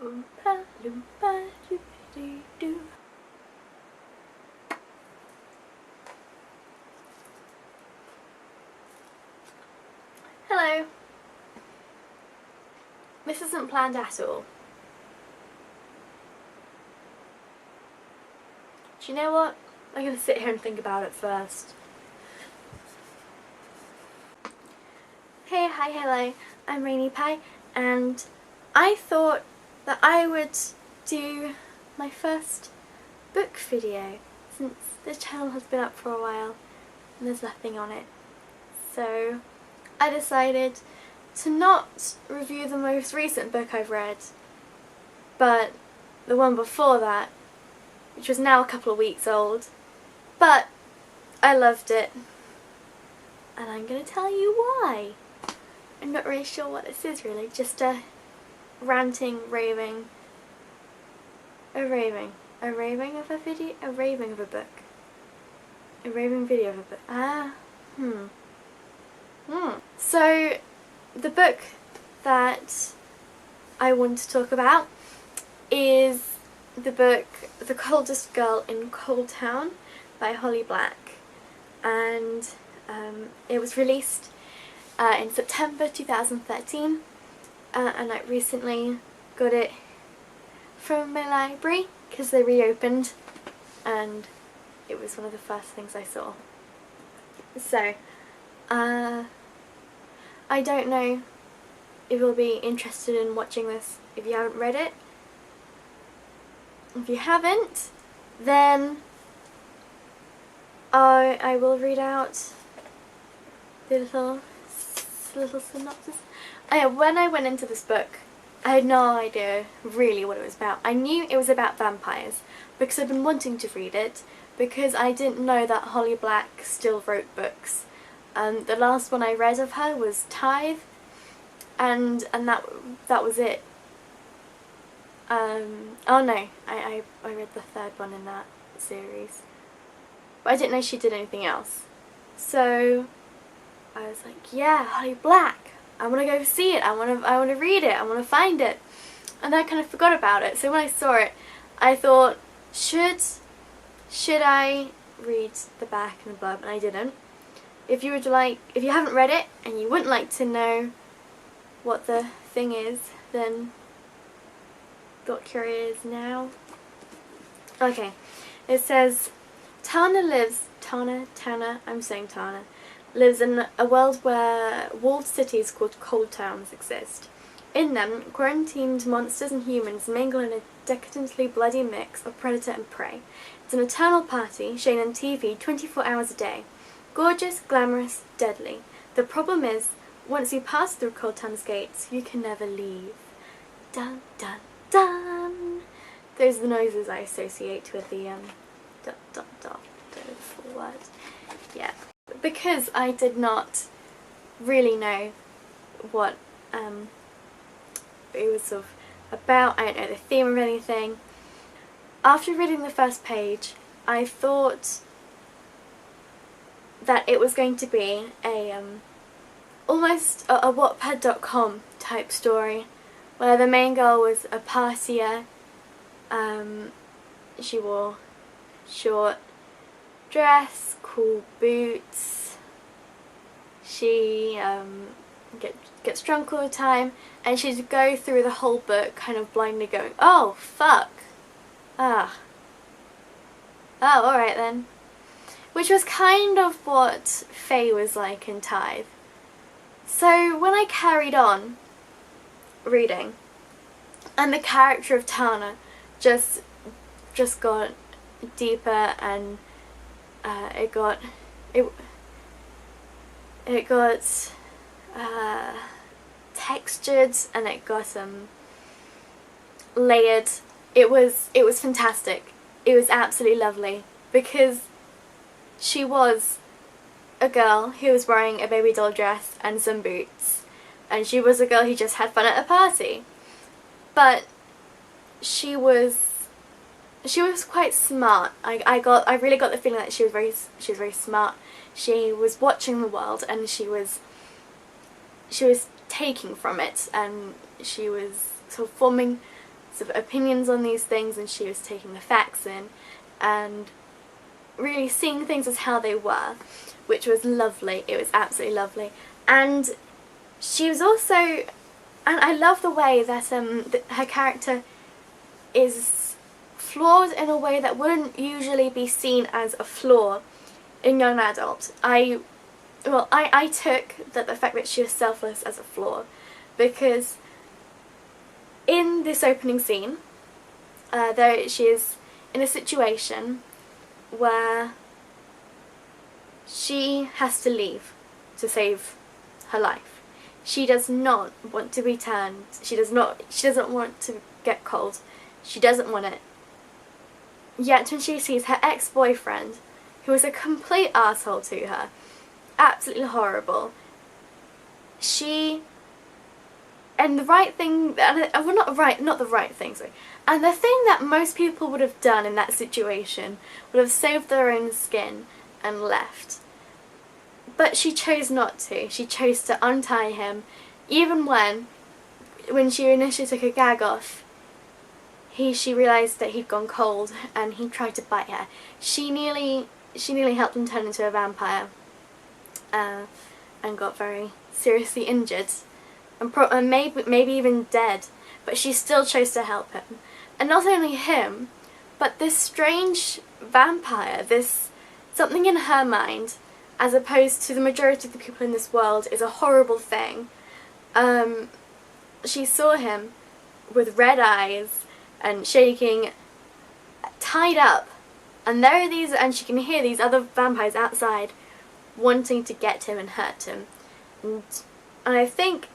Oompa loompa doobity doo. Hello. This isn't planned at all. Do you know what? I'm going to sit here and think about it first. Hey, hi, hello. I'm Rainiepie, and I thought that I would do my first book video since this channel has been up for a while and there's nothing on it. So I decided to not review the most recent book I've read, but the one before that, which was now a couple of weeks old, but I loved it, and I'm going to tell you why. I'm not really sure what this is really, just a ranting, raving of a video, a raving of a book. A raving video of a book. So, the book that I want to talk about is the book The Coldest Girl in Coldtown by Holly Black, and it was released in September 2013, and I recently got it from my library because they reopened, and it was one of the first things I saw. So, I don't know if you'll be interested in watching this if you haven't read it. If you haven't, then I will read out the little synopsis. When I went into this book, I had no idea really what it was about. I knew it was about vampires because I'd been wanting to read it, because I didn't know that Holly Black still wrote books. The last one I read of her was Tithe, and that was it. Oh no, I read the third one in that series, but I didn't know she did anything else. So I was like, yeah, Holly Black, I want to go see it, I want to read it, I want to find it. And then I kind of forgot about it. So when I saw it, I thought, should I read the back and the blurb? And I didn't. If you haven't read it and you wouldn't like to know what the thing is, then got curious now. Okay, it says Tana lives in a world where walled cities called Coldtowns exist. In them, quarantined monsters and humans mingle in a decadently bloody mix of predator and prey. It's an eternal party, shown on TV 24 hours a day. Gorgeous, glamorous, deadly. The problem is, once you pass through Coldtown's gates, you can never leave. Dun dun dun! Those are the noises I associate with the dot dot dot, those words. Yeah. Because I did not really know what it was sort of about, I don't know the theme of anything. After reading the first page, I thought that it was going to be a almost a Wattpad.com type story, where the main girl was a partier. She wore short dress, cool boots. She gets drunk all the time, and she'd go through the whole book kind of blindly going, oh fuck, oh alright then. Which was kind of what Faye was like in Tithe. So when I carried on reading, and the character of Tana just got deeper, and it got textured, and it got layered. It was fantastic. It was absolutely lovely, because she was a girl who was wearing a baby doll dress and some boots, and she was a girl who just had fun at a party. But she was quite smart. I really got the feeling that she was very smart. She was watching the world, and she was taking from it, and she was sort of forming sort of opinions on these things, and she was taking the facts in and really seeing things as how they were, which was lovely. It was absolutely lovely. And she was also, and I love the way that her character is flawed in a way that wouldn't usually be seen as a flaw in young adult. I took the fact that she was selfless as a flaw, because in this opening scene, she is in a situation where she has to leave to save her life. She does not want to be turned. She doesn't want to get cold. She doesn't want it. Yet when she sees her ex-boyfriend, who was a complete asshole to her, absolutely horrible, and the right thing, well, not the right thing, sorry. And the thing that most people would have done in that situation would have saved their own skin and left. But she chose not to. She chose to untie him, even when she initially took a gag off, she realised that he'd gone cold and he tried to bite her. She nearly helped him turn into a vampire, and got very seriously injured, and maybe even dead, but she still chose to help him. And not only him, but this strange vampire, this something in her mind, as opposed to the majority of the people in this world, is a horrible thing. She saw him with red eyes and shaking, tied up, and there are these, and she can hear these other vampires outside wanting to get him and hurt him. And I think,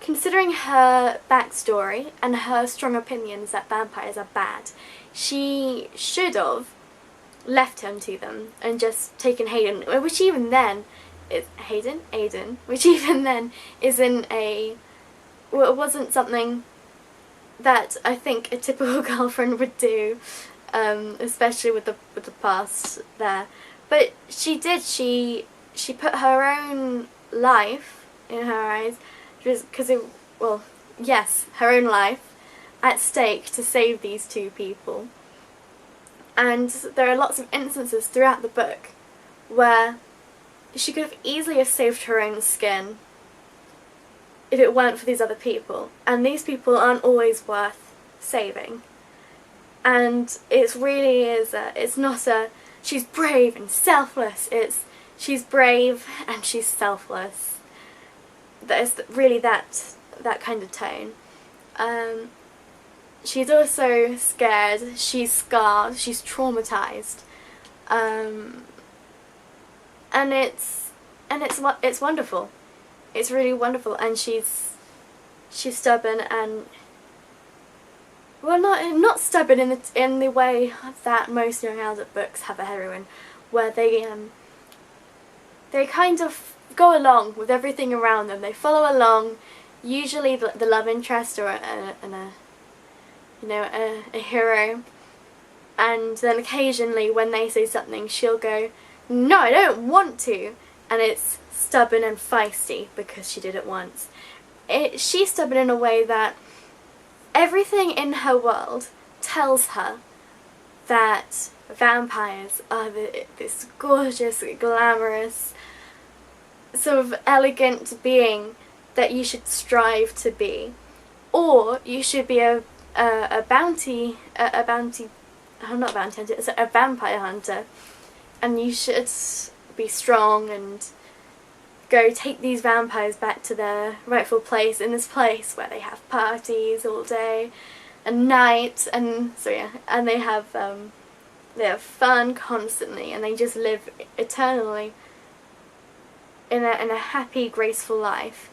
considering her backstory and her strong opinions that vampires are bad, she should have left him to them and just taken Hayden, which even then is Aiden, which even then isn't it wasn't something that I think a typical girlfriend would do, especially with the past there. But she did. She put her own life, in her eyes, her own life at stake to save these two people. And there are lots of instances throughout the book where she could have easily saved her own skin if it weren't for these other people. And these people aren't always worth saving. And it really is, it's not she's brave and selfless, she's brave and she's selfless. There's really that kind of tone. She's also scared, she's scarred, she's traumatized, and it's wonderful. It's really wonderful, and she's stubborn, and not stubborn in the way that most young adult books have a heroine, where they kind of go along with everything around them. They follow along, usually the love interest or a hero, and then occasionally when they say something, she'll go, "No, I don't want to," and it's stubborn and feisty because she did it once. She's stubborn in a way that everything in her world tells her that vampires are this gorgeous, glamorous, sort of elegant being that you should strive to be, or you should be a vampire hunter, and you should be strong and go take these vampires back to their rightful place in this place where they have parties all day and night, and so yeah, and they have fun constantly, and they just live eternally in a happy, graceful life.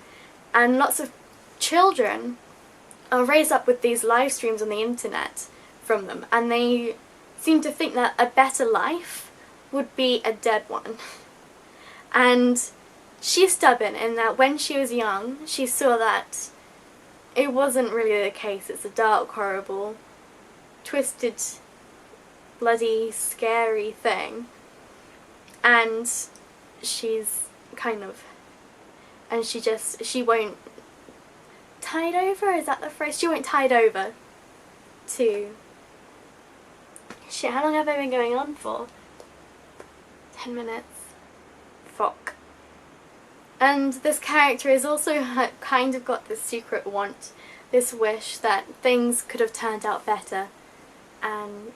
And lots of children are raised up with these live streams on the internet from them, and they seem to think that a better life would be a dead one. And she's stubborn in that when she was young, she saw that it wasn't really the case. It's a dark, horrible, twisted, bloody, scary thing. And she's kind of, and she won't tide over, is that the phrase? She won't tide over to... Shit, how long have I been going on for? 10 minutes. Fuck. And this character has also kind of got this secret want, this wish that things could have turned out better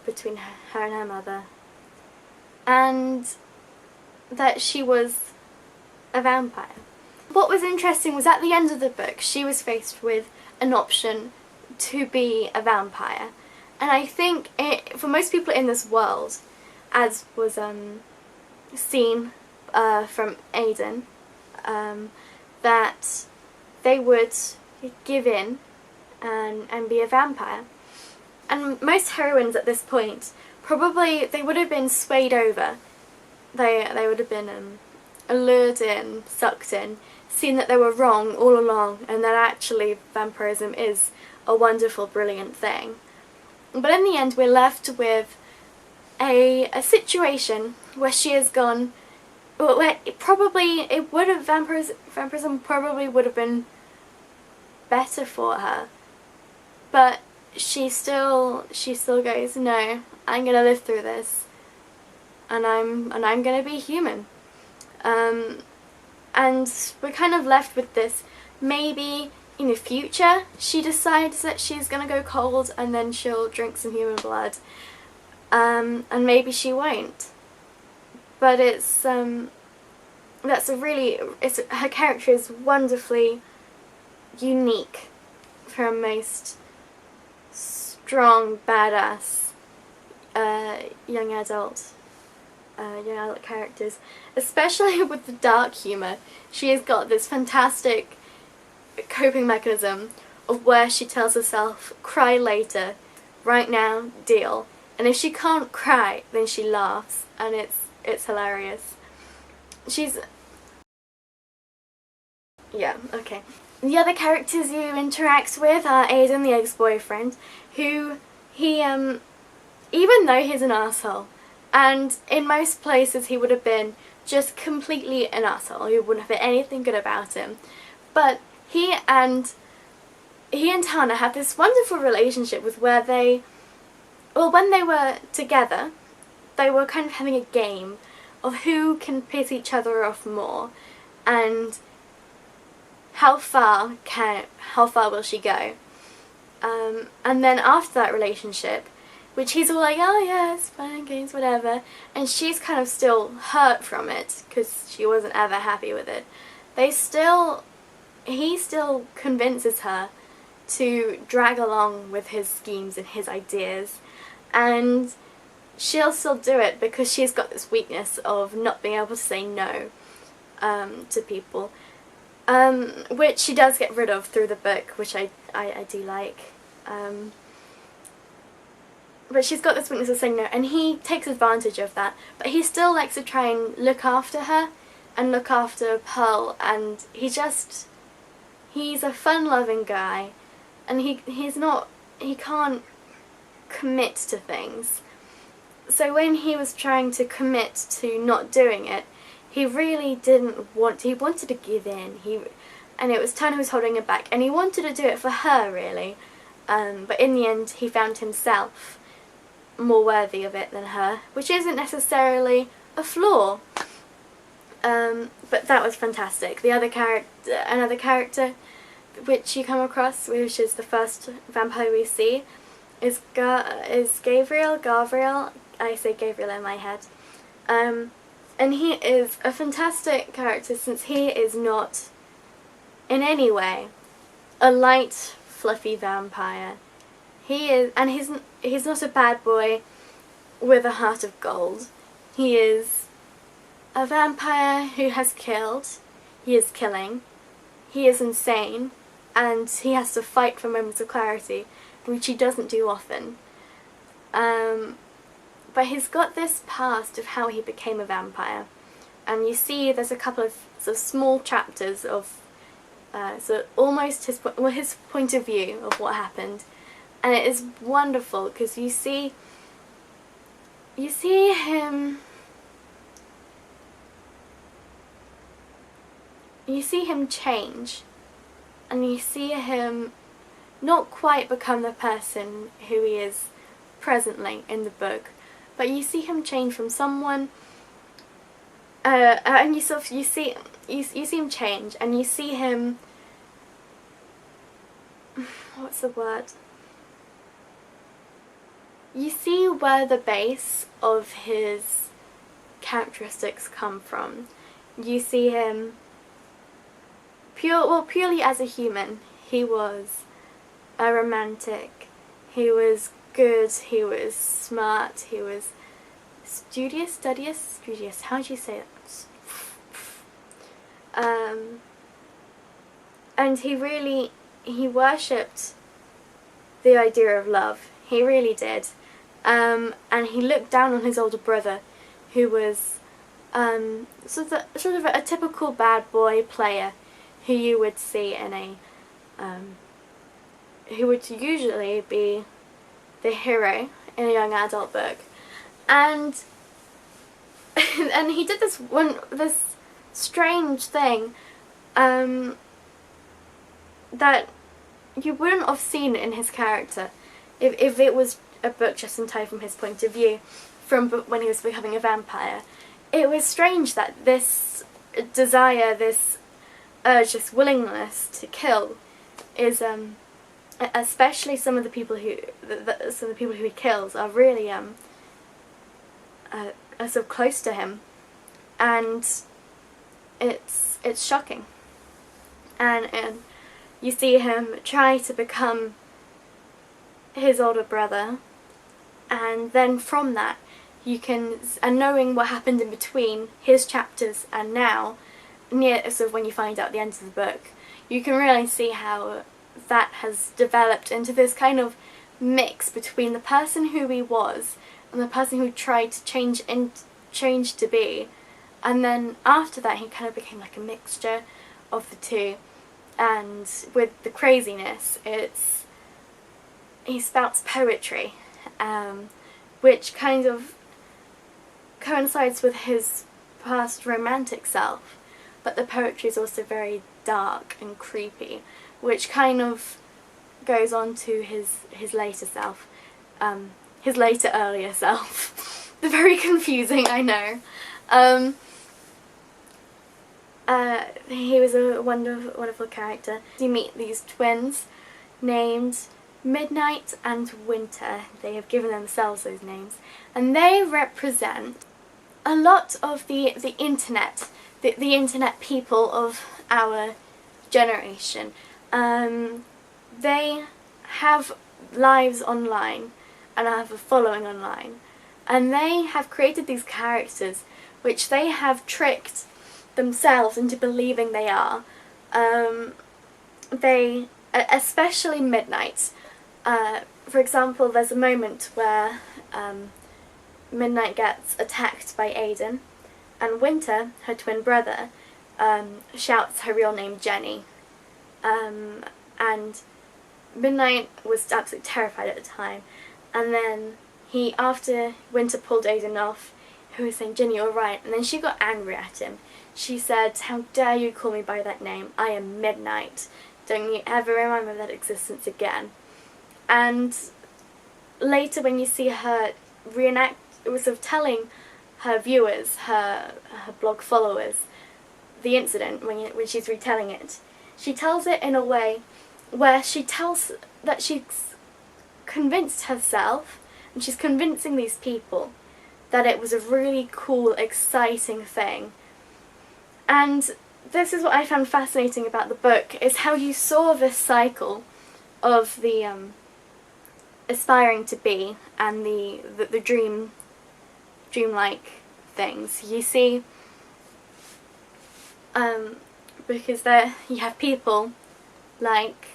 between her and her mother. And that she was a vampire. What was interesting was at the end of the book she was faced with an option to be a vampire. And I think for most people in this world, as was seen from Aiden, that they would give in and be a vampire. And most heroines at this point, probably they would have been swayed over. They would have been allured in, sucked in, seen that they were wrong all along, and that actually vampirism is a wonderful, brilliant thing. But in the end we're left with a situation where she has gone, where vampirism probably would have been better for her, but she still goes, no, I'm gonna live through this, and I'm gonna be human. And we're kind of left with this. Maybe in the future she decides that she's gonna go cold and then she'll drink some human blood, and maybe she won't. But her character is wonderfully unique from most strong, badass young adult characters, especially with the dark humour. She has got this fantastic coping mechanism of where she tells herself, cry later, right now, deal. And if she can't cry, then she laughs, and it's hilarious. Yeah, okay. The other characters you interact with are Aiden, the ex-boyfriend, who even though he's an asshole, and in most places he would have been just completely an asshole, he wouldn't have been anything good about him, but he and Tana have this wonderful relationship with where when they were together, they were kind of having a game of who can piss each other off more, and how far will she go. And then after that relationship, which he's all like, oh yeah, it's fun, games, whatever, and she's kind of still hurt from it because she wasn't ever happy with it, he still convinces her to drag along with his schemes and his ideas, and she'll still do it because she's got this weakness of not being able to say no to people, which she does get rid of through the book, which I do like. But she's got this weakness of saying no, and he takes advantage of that, but he still likes to try and look after her and look after Pearl, and he's a fun-loving guy, and he can't commit to things. So when he was trying to commit to not doing it, he really didn't want to. He wanted to give in. And it was Tana who was holding him back, and he wanted to do it for her, really. But in the end, he found himself more worthy of it than her, which isn't necessarily a flaw. But that was fantastic. Another character which you come across, which is the first vampire we see, is Gabriel. I say Gabriel in my head. And he is a fantastic character, since he is not in any way a light, fluffy vampire. He's not a bad boy with a heart of gold. He is a vampire who has killed. He is killing. He is insane, and he has to fight for moments of clarity, which he doesn't do often. But he's got this past of how he became a vampire, and you see there's a couple of sort of small chapters of almost his point of view of what happened, and it is wonderful because you see him change, and you see him not quite become the person who he is presently in the book, but you see him change from someone, and you see him change, and you see him, what's the word? You see where the base of his characteristics come from. You see him purely as a human. He was a romantic, he was good, he was smart, he was studious, how do you say that? And he worshipped the idea of love. He really did. And he looked down on his older brother, who was sort of a typical bad boy player who you would see in a who would usually be the hero in a young adult book. And and he did this strange thing that you wouldn't have seen in his character if it was a book just entirely from his point of view, from when he was becoming a vampire. It was strange that this desire, this urge, this willingness to kill is especially some of the people who he kills are really are so close to him, and it's shocking. And you see him try to become his older brother, and then from that you can, and knowing what happened in between his chapters and now, near sort of when you find out the end of the book, you can really see how that has developed into this kind of mix between the person who he was and the person who tried to change to be, and then after that he kind of became like a mixture of the two. And with the craziness, he spouts poetry, which kind of coincides with his past romantic self, but the poetry is also very dark and creepy, which kind of goes on to his later self, his later earlier self. They're very confusing, I know. He was a wonderful character. You meet these twins named Midnight and Winter. They have given themselves those names, and they represent a lot of the internet, the internet people of our generation. They have lives online and have a following online, and they have created these characters which they have tricked themselves into believing they are. They, especially Midnight. For example, there's a moment where Midnight gets attacked by Aiden, and Winter, her twin brother, shouts her real name, Jenny. And Midnight was absolutely terrified at the time, and then after Winter pulled Aiden off, he was saying, "Jenny, you're right," and then she got angry at him. She said, "How dare you call me by that name? I am Midnight. Don't you ever remind me of that existence again." And later when you see her reenact, it was sort of telling her viewers, her blog followers, the incident, when she's retelling it, she tells it in a way where she tells that she's convinced herself, and she's convincing these people, that it was a really cool, exciting thing. And this is what I found fascinating about the book, is how you saw this cycle of the aspiring to be and the dreamlike things. You see, because you have people like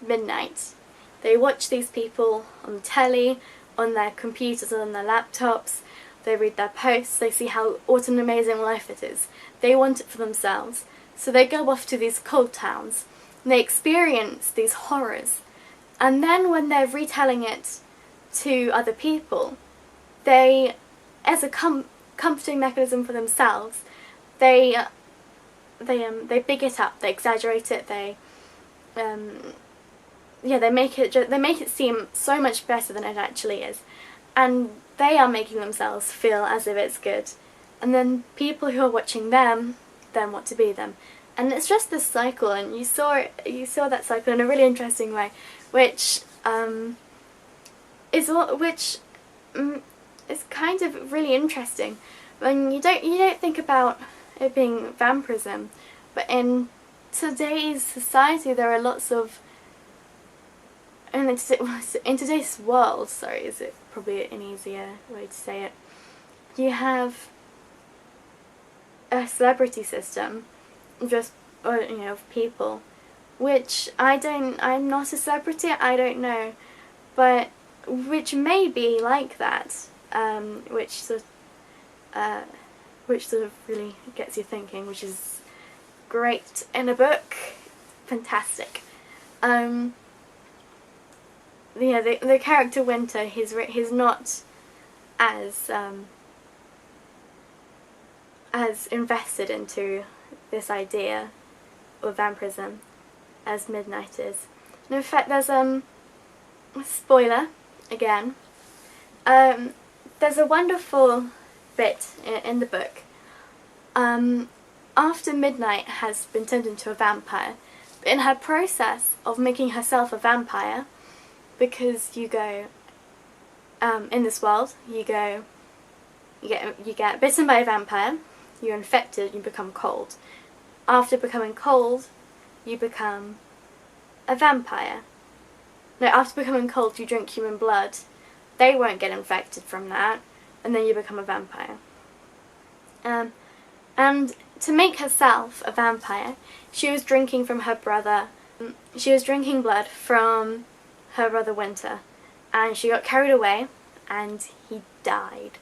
Midnight. They watch these people on the telly, on their computers and on their laptops. They read their posts, they see what an amazing life it is. They want it for themselves. So they go off to these cold towns, and they experience these horrors. And then when they're retelling it to other people, they, as a comforting mechanism for themselves, they big it up, they exaggerate it, they yeah, they make it seem so much better than it actually is, and they are making themselves feel as if it's good, and then people who are watching them then want to be them, and it's just this cycle. And you saw that cycle in a really interesting way, which is kind of really interesting when you don't think about it being vampirism, but in today's society there are lots of, and in today's world, sorry, is it probably an easier way to say it, you have a celebrity system, just, you know, of people, which I'm not a celebrity, I don't know, but which may be like that, which sort of really gets you thinking, which is great in a book, fantastic. Yeah, the character Winter, he's not as invested into this idea of vampirism as Midnight is. And in fact, there's a spoiler again. There's a wonderful bit in the book. After Midnight has been turned into a vampire, in her process of making herself a vampire, because you go in this world, you get bitten by a vampire, you're infected, you become cold. After becoming cold, you become a vampire. No, after becoming cold, you drink human blood. They won't get infected from that, and then you become a vampire. And to make herself a vampire, she was drinking from her brother. She was drinking blood from her brother Winter, and she got carried away, and he died.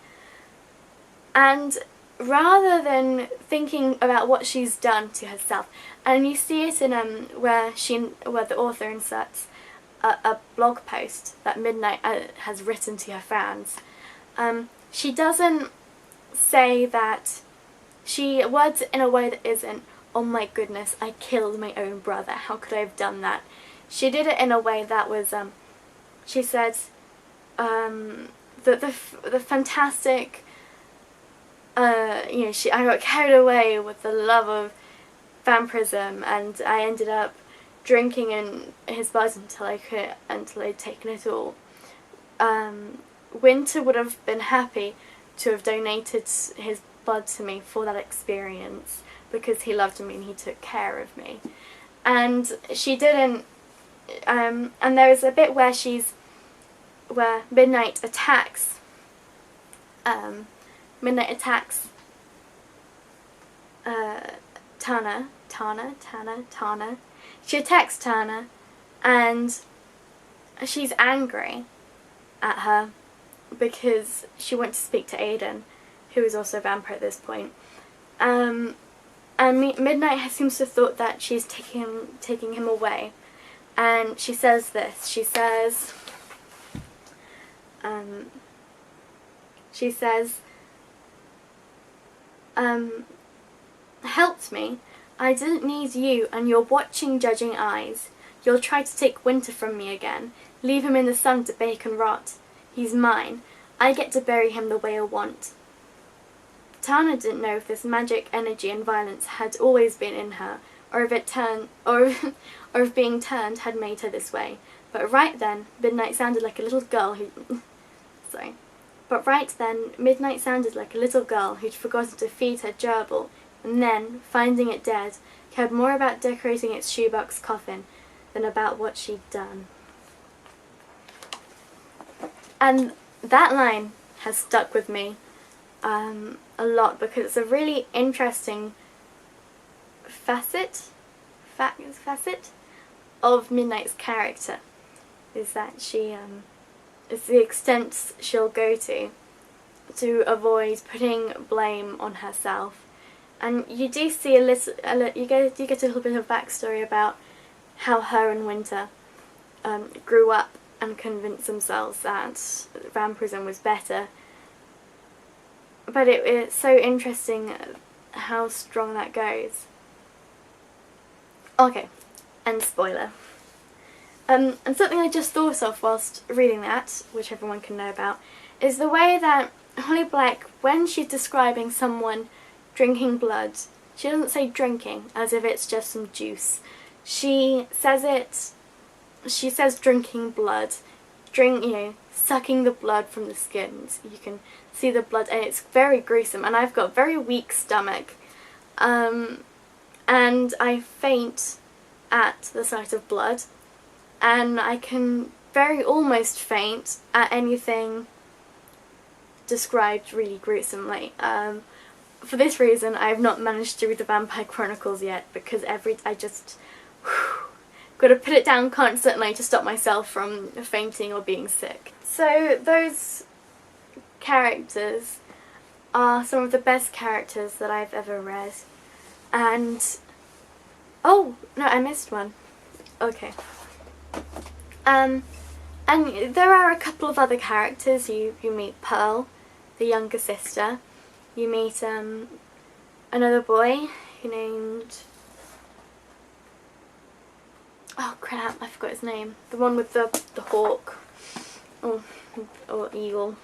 And rather than thinking about what she's done to herself, and you see it in where the author inserts a blog post that Midnight has written to her fans. She doesn't say that, she words it in a way that isn't, oh my goodness, I killed my own brother, how could I have done that? She did it in a way that was, she said, the fantastic, you know, I got carried away with the love of vampirism, and I ended up drinking in his blood until I'd taken it all. Winter would have been happy to have donated his blood to me for that experience, because he loved me and he took care of me. And she didn't, and there is a bit where Midnight attacks, Tana. She attacks Tana, and she's angry at her because she went to speak to Aiden, who is also a vampire at this point. And Midnight seems to have thought that she's taking him away, and she says this. She says, helped me. I didn't need you and your watching, judging eyes. You'll try to take Winter from me again. Leave him in the sun to bake and rot. He's mine. I get to bury him the way I want. Tana didn't know if this magic energy and violence had always been in her, or if being turned had made her this way. But right then, Midnight sounded like a little girl who'd forgotten to feed her gerbil, and then, finding it dead, cared more about decorating its shoebox coffin than about what she'd done. And that line has stuck with me a lot, because it's a really interesting facet of Midnight's character, is that she is the extent she'll go to avoid putting blame on herself. And you do see you get a little bit of backstory about how her and Winter grew up and convinced themselves that vampirism was better. But it's so interesting how strong that goes. Okay, and spoiler. And something I just thought of whilst reading that, which everyone can know about, is the way that Holly Black, when she's describing someone drinking blood, she doesn't say drinking as if it's just some juice. She says drinking blood, sucking the blood from the skins. You can see the blood, and it's very gruesome, and I've got a very weak stomach, and I faint at the sight of blood, and I can almost faint at anything described really gruesomely. For this reason, I have not managed to read the Vampire Chronicles yet, because I just got to put it down constantly to stop myself from fainting or being sick. So those characters are some of the best characters that I've ever read. And oh no, I missed one. Okay. And there are a couple of other characters. You meet Pearl, the younger sister. You meet another boy named, oh crap, I forgot his name. The one with the hawk, or eagle.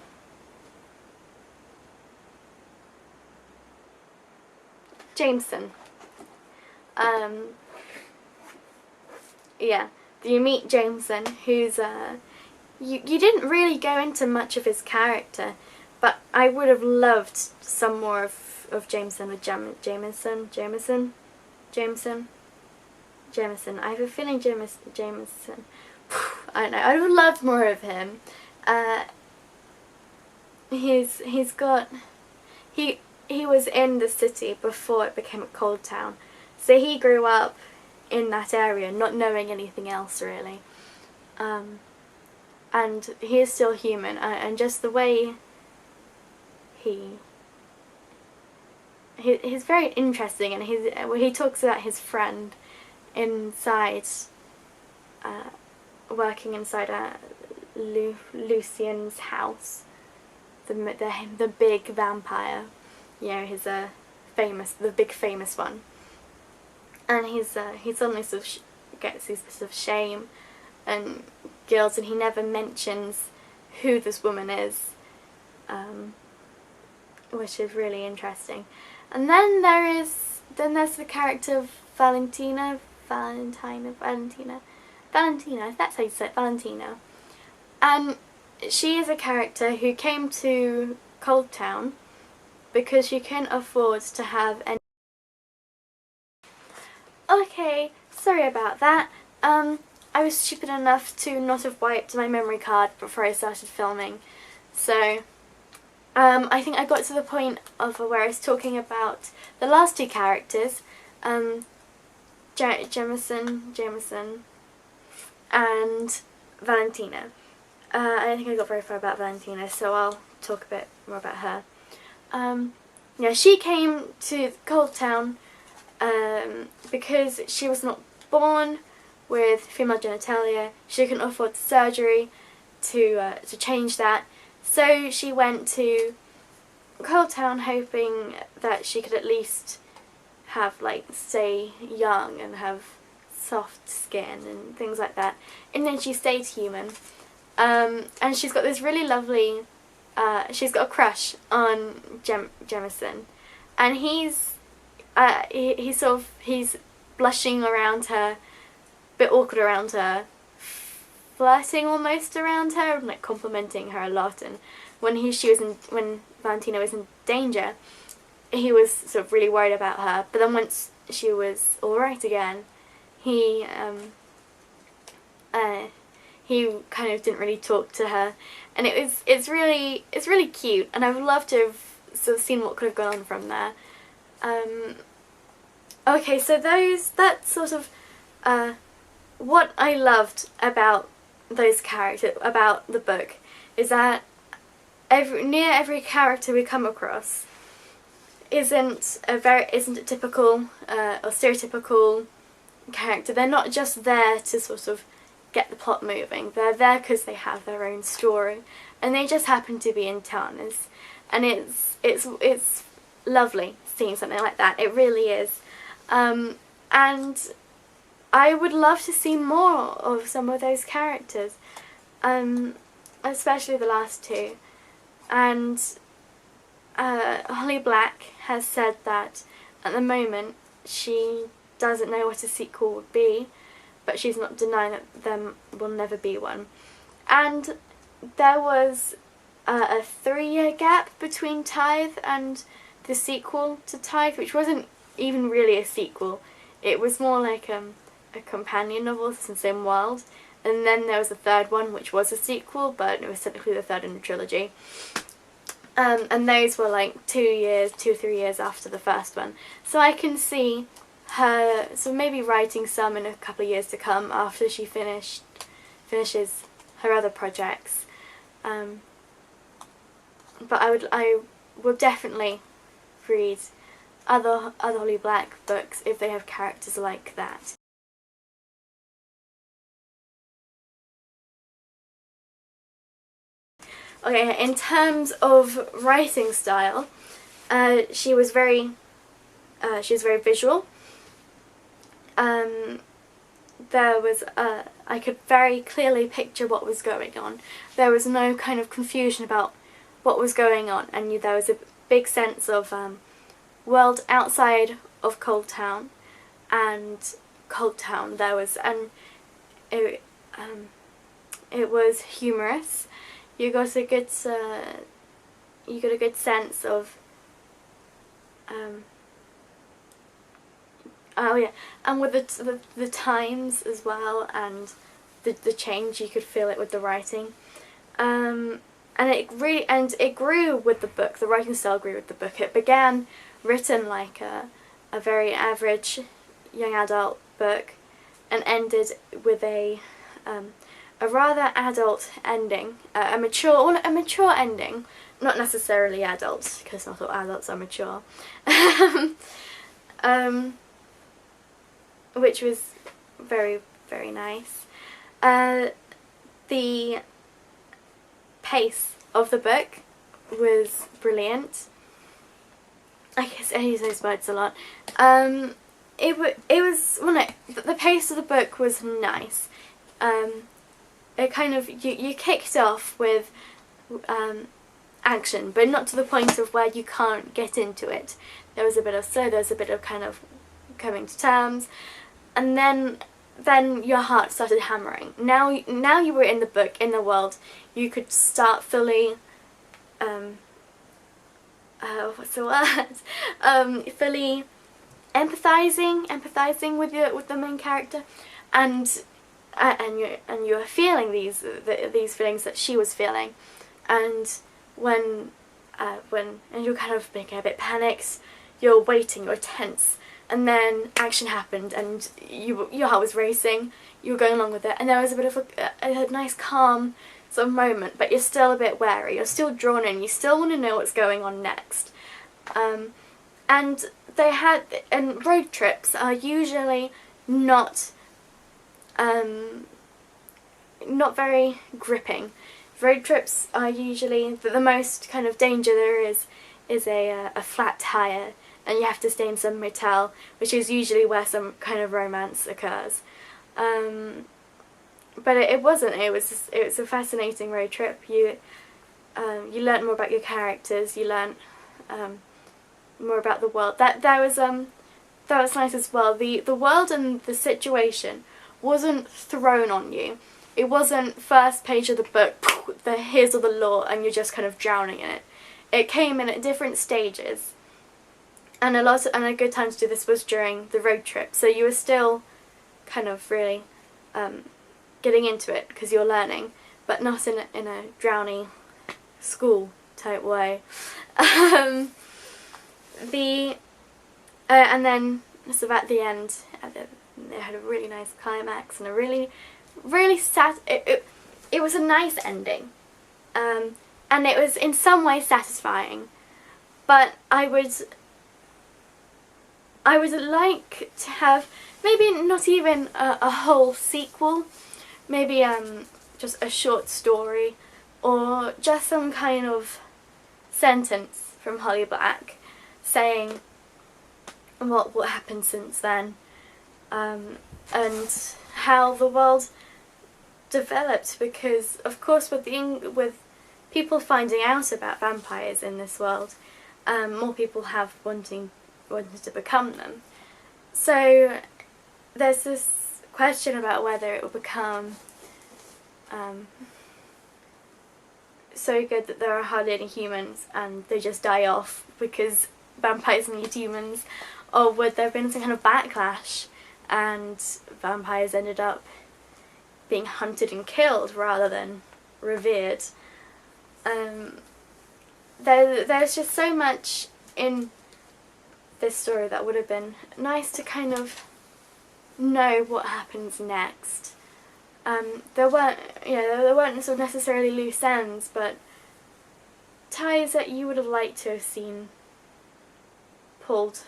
Jameson. Yeah, you meet Jameson, who's you didn't really go into much of his character, but I would have loved some more of Jameson with Jameson. I have a feeling Jameson. I don't know. I would have loved more of him. He was in the city before it became a Coldtown, so he grew up in that area, not knowing anything else really. And he is still human, and just the way he's very interesting, and he talks about his friend inside, working inside Lucian's house, the big vampire, he's the big famous one, and he suddenly sort of gets this sort of shame and guilt, and he never mentions who this woman is, which is really interesting. And then there's the character of Valentina, that's how you say it, Valentina. And she is a character who came to Coldtown because she couldn't afford to have any... Okay, sorry about that. I was stupid enough to not have wiped my memory card before I started filming, so I think I got to the point of where I was talking about the last two characters, Jameson and Valentina. I don't think I got very far about Valentina, so I'll talk a bit more about her. Yeah, she came to Coldtown because she was not born with female genitalia. She couldn't afford the surgery to change that, so she went to Coldtown hoping that she could at least have, stay young and have soft skin and things like that, and then she stayed human. And she's got this really lovely, she's got a crush on Jameson, and he's blushing around her, a bit awkward around her, flirting almost around her, and complimenting her a lot. And when Valentina was in danger, he was sort of really worried about her. But then once she was all right again, he kind of didn't really talk to her, and it's really cute, and I would love to have sort of seen what could have gone on from there. Okay, so that's sort of what I loved about those characters, about the book, is that near every character we come across isn't a typical or stereotypical character. They're not just there to sort of get the plot moving. They're there because they have their own story, and they just happen to be in town. And it's lovely seeing something like that. It really is. And I would love to see more of some of those characters, especially the last two. And Holly Black has said that at the moment she doesn't know what a sequel would be, but she's not denying that there will never be one. And there was a 3-year gap between Tithe and the sequel to Tithe, which wasn't even really a sequel. It was more like a companion novel in the same world. And then there was a third one, which was a sequel, but it was technically the third in the trilogy. And those were like 2 or 3 years after the first one. So I can see her maybe writing some in a couple of years to come after she finishes her other projects. But I will definitely read other Holly Black books if they have characters like that. Okay, in terms of writing style, she was very visual. There was I could very clearly picture what was going on. There was no kind of confusion about what was going on, and there was a big sense of world outside of Coldtown and Coldtown. There was, and it was humorous. You got a good sense of oh yeah, and with the times as well, and the change, you could feel it with the writing, and it grew with the book. The writing style grew with the book. It began written like a very average young adult book, and ended with a rather adult ending, a mature ending, not necessarily adult, because not all adults are mature, which was very, very nice. The pace of the book was brilliant. I guess I use those words a lot. It was well, no, the pace of the book was nice. It kind of, you kicked off with action, but not to the point of where you can't get into it. There was a bit of kind of coming to terms, and then your heart started hammering. Now you were in the book, in the world, you could start fully what's the word? Fully empathizing with the main character, and you were feeling these feelings that she was feeling, and when you're kind of being a bit panicked, you're waiting, you're tense, and then action happened, and your heart was racing, you were going along with it, and there was a bit of a nice calm sort of moment, but you're still a bit wary, you're still drawn in, you still want to know what's going on next. And road trips are usually not very gripping. Road trips are usually the most kind of danger there is a flat tire, and you have to stay in some motel, which is usually where some kind of romance occurs. But it wasn't. It was a fascinating road trip. You learnt more about your characters. You learnt more about the world. That was nice as well. The world and the situation wasn't thrown on you. It wasn't first page of the book, here's all the lore, and you're just kind of drowning in it. It came in at different stages, and a good time to do this was during the road trip. So you were still kind of really getting into it because you're learning, but not in a drowny school type way. And then sort of at the end, it had a really nice climax and a really it was a nice ending, and it was in some way satisfying, but I would like to have maybe not even a whole sequel, maybe just a short story, or just some kind of sentence from Holly Black saying what happened since then. and how the world developed, because of course with people finding out about vampires in this world, more people have wanted to become them. So there's this question about whether it will become so good that there are hardly any humans and they just die off because vampires need humans, or would there have been some kind of backlash and vampires ended up being hunted and killed rather than revered. There's just so much in this story that would have been nice to kind of know what happens next. There weren't sort of necessarily loose ends, but ties that you would have liked to have seen pulled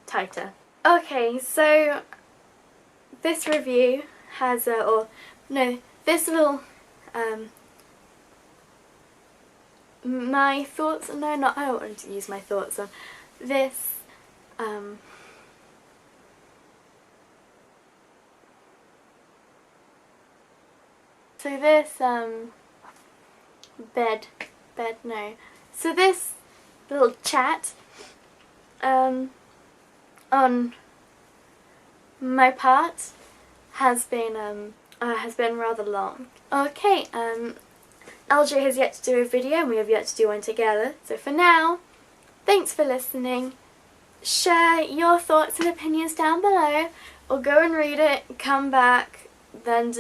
tighter. Okay, so this review has this little my thoughts. No, not. I don't want to use my thoughts on this. So this So this little chat on my part has been rather long. Okay, LJ has yet to do a video and we have yet to do one together. So for now, thanks for listening. Share your thoughts and opinions down below, or go and read it, come back, then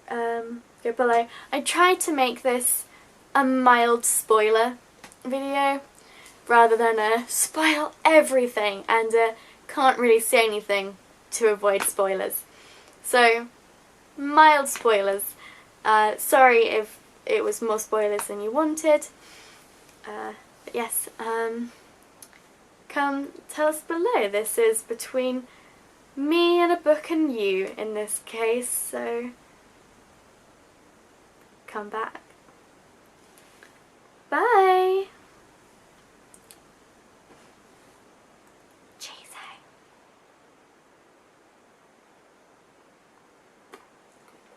go below. I tried to make this a mild spoiler video rather than spoil everything, and can't really say anything to avoid spoilers. So, mild spoilers. Sorry if it was more spoilers than you wanted. But yes, come tell us below. This is between me and a book and you in this case, so come back. Bye!